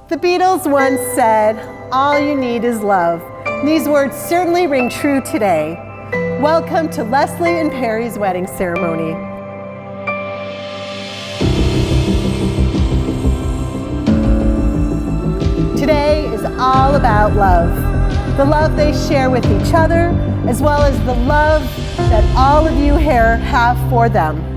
The Beatles once said, "All you need is love." These words certainly ring true today. Welcome to Leslie and Perry's wedding ceremony. Today is all about love. The love they share with each other, as well as the love that all of you here have for them.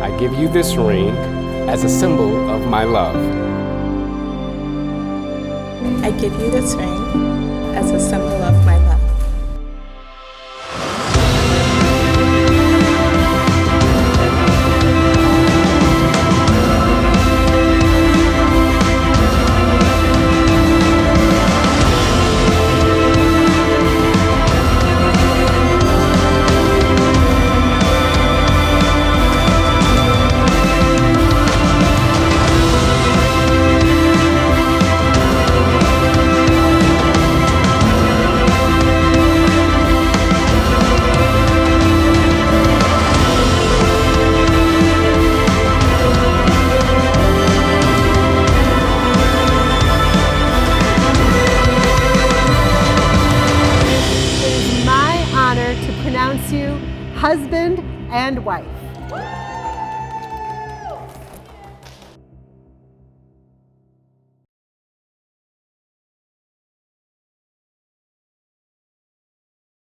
I give you this ring as a symbol of my love. I give you this ring as a symbol of my love. You husband and wife.